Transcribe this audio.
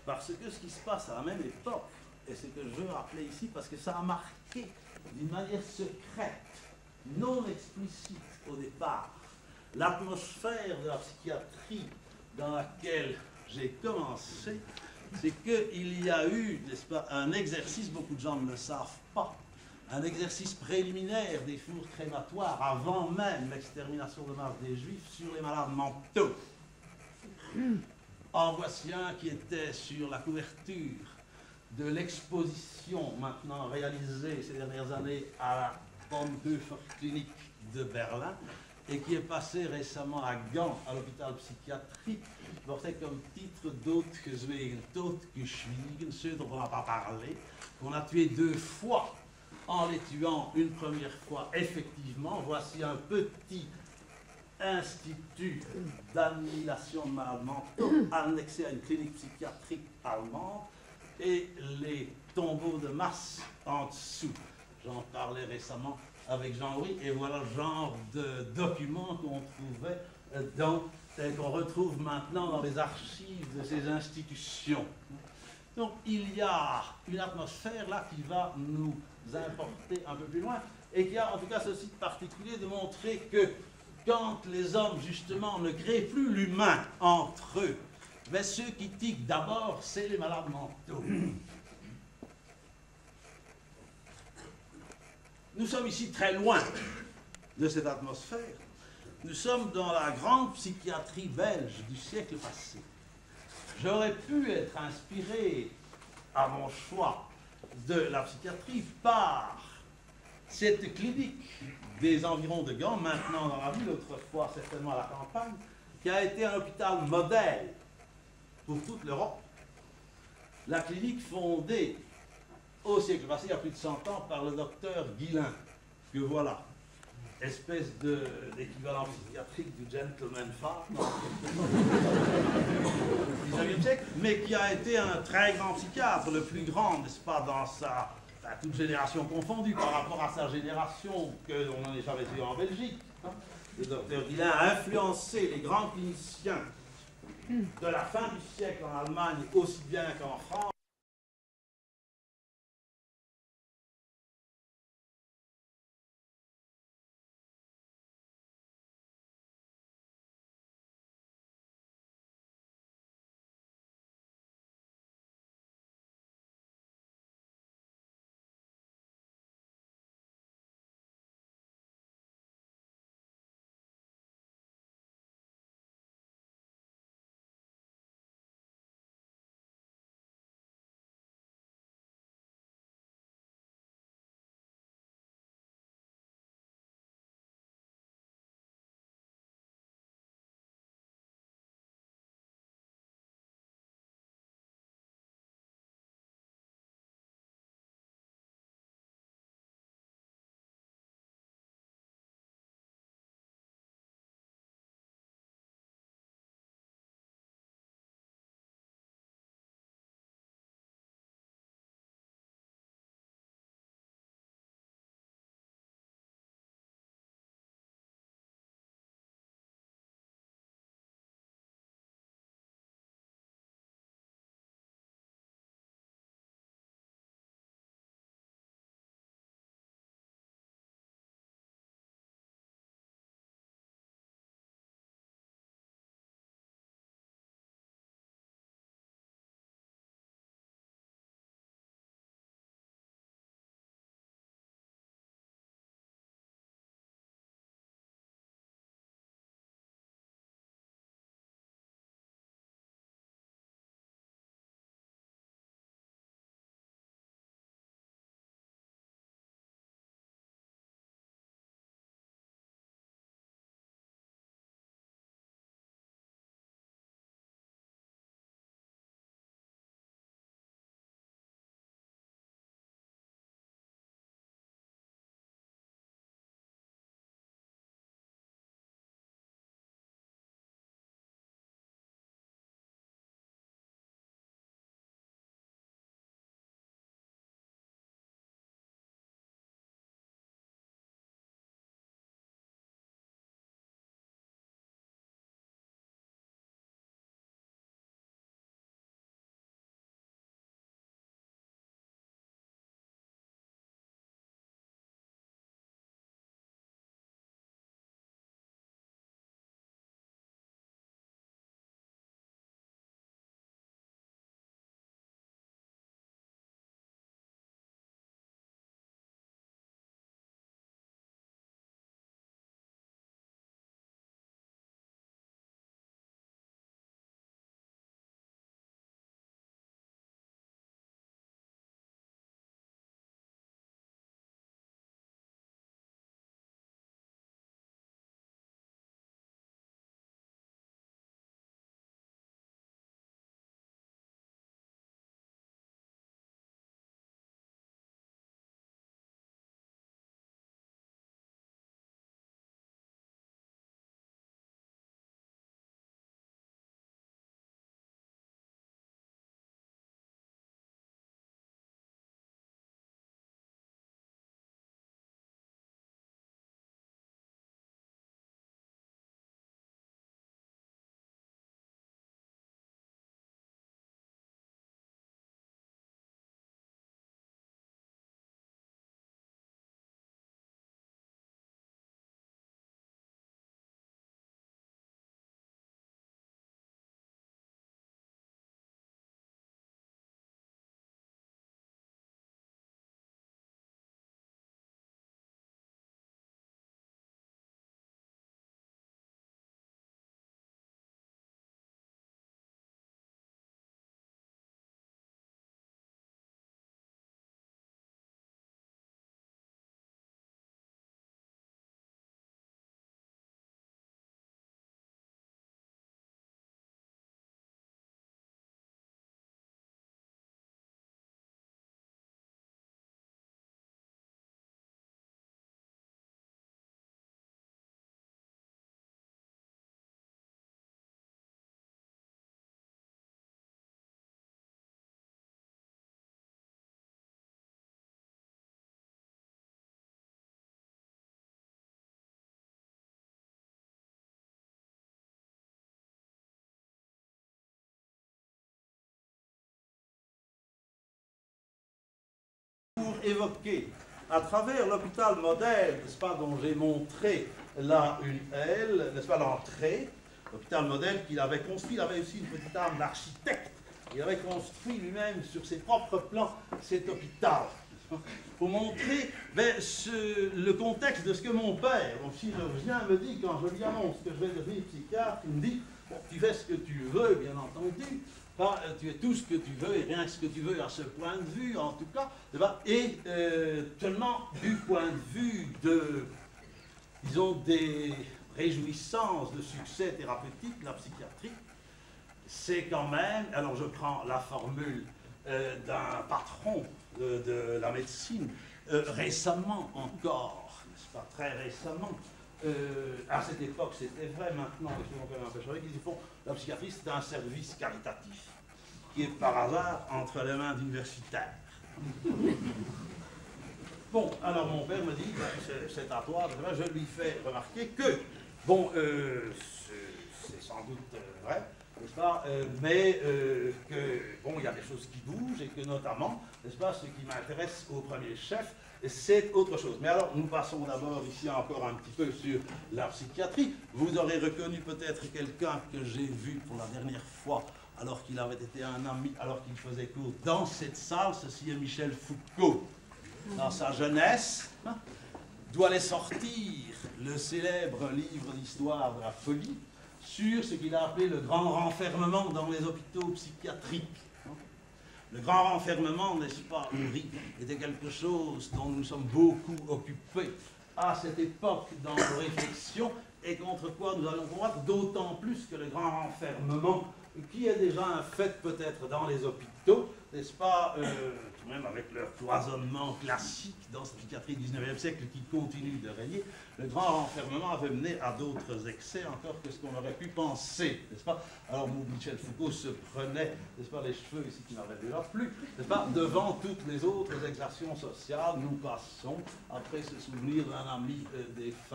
Parce que ce qui se passe à la même époque, et c'est que je veux rappeler ici, parce que ça a marqué d'une manière secrète, non explicite au départ, l'atmosphère de la psychiatrie dans laquelle j'ai commencé, c'est qu'il y a eu, n'est-ce pas, un exercice, beaucoup de gens ne le savent pas, un exercice préliminaire des fours crématoires avant même l'extermination de masse des Juifs sur les malades mentaux. En voici un qui était sur la couverture de l'exposition maintenant réalisée ces dernières années à la Bonhoeffer-Klinik de Berlin et qui est passé récemment à Gand, à l'hôpital psychiatrique, portait comme titre Totgeswegen, Totgeschwiegen, ceux dont on n'a pas parlé, qu'on a tué 2 fois en les tuant une première fois effectivement. Voici un petit institut d'annihilation de malades mentaux annexé à une clinique psychiatrique allemande et les tombeaux de masse en dessous. J'en parlais récemment avec Jean-Louis et voilà le genre de documents qu'on trouvait qu'on retrouve maintenant dans les archives de ces institutions. Donc il y a une atmosphère là qui va nous importer un peu plus loin et qui a en tout cas ceci de particulier de montrer que quand les hommes justement ne créent plus l'humain entre eux, mais ceux qui tiquent d'abord, c'est les malades mentaux. Nous sommes ici très loin de cette atmosphère. Nous sommes dans la grande psychiatrie belge du siècle passé. J'aurais pu être inspiré à mon choix de la psychiatrie par cette clinique des environs de Gand, maintenant dans la ville, autrefois certainement à la campagne, qui a été un hôpital modèle pour toute l'Europe. La clinique fondée au siècle passé, il y a plus de 100 ans, par le docteur Guillain, que voilà, espèce d'équivalent psychiatrique du gentleman fat, du 19e siècle, mais qui a été un très grand psychiatre, le plus grand, n'est-ce pas, dans sa, toute génération confondue, par rapport à sa génération, qu'on n'en ait jamais vu en Belgique. Hein. Le docteur Guillain a influencé les grands cliniciens de la fin du siècle en Allemagne, aussi bien qu'en France. évoqué à travers l'hôpital modèle, n'est-ce pas, dont j'ai montré là une aile, n'est-ce pas, l'entrée, l'hôpital modèle qu'il avait construit. Il avait aussi une petite âme d'architecte. Il avait construit lui-même sur ses propres plans cet hôpital. Pour montrer le contexte de ce que mon père, donc chirurgien, me dit quand je lui annonce que je vais devenir psychiatre, il me dit bon, tu fais ce que tu veux, bien entendu, tu es tout ce que tu veux et rien que ce que tu veux à ce point de vue, en tout cas, et seulement du point de vue de, disons, des réjouissances de succès thérapeutique de la psychiatrie, c'est quand même, alors je prends la formule d'un patron de la médecine, récemment encore, n'est-ce pas, très récemment, à cette époque c'était vrai, maintenant, ils font, la psychiatrie c'est un service caritatif, qui est par hasard entre les mains d'universitaires. Bon, alors mon père me dit, c'est à toi, je lui fais remarquer que, bon, c'est sans doute vrai, n'est-ce pas, mais que, bon, il y a des choses qui bougent et que notamment, n'est-ce pas, ce qui m'intéresse au premier chef, c'est autre chose. Mais alors, nous passons d'abord ici encore un petit peu sur la psychiatrie. Vous aurez reconnu peut-être quelqu'un que j'ai vu pour la dernière fois, alors qu'il avait été un ami, alors qu'il faisait cours dans cette salle. Ceci est Michel Foucault. Dans sa jeunesse, d'où allait sortir le célèbre livre d'histoire de la folie, sur ce qu'il a appelé le grand renfermement dans les hôpitaux psychiatriques. Le grand renfermement, n'est-ce pas, Henri, était quelque chose dont nous sommes beaucoup occupés à cette époque dans nos réflexions et contre quoi nous allons combattre, d'autant plus que le grand renfermement, qui est déjà un fait peut-être dans les hôpitaux, n'est-ce pas, tout de même avec leur cloisonnement classique dans cette psychiatrie du 19e siècle qui continue de régner, le grand renfermement avait mené à d'autres excès encore que ce qu'on aurait pu penser, n'est-ce pas? Alors Michel Foucault se prenait, n'est-ce pas, les cheveux ici qui n'avaient déjà plus, n'est-ce pas, devant toutes les autres exactions sociales. Nous passons, après ce souvenir d'un ami des femmes,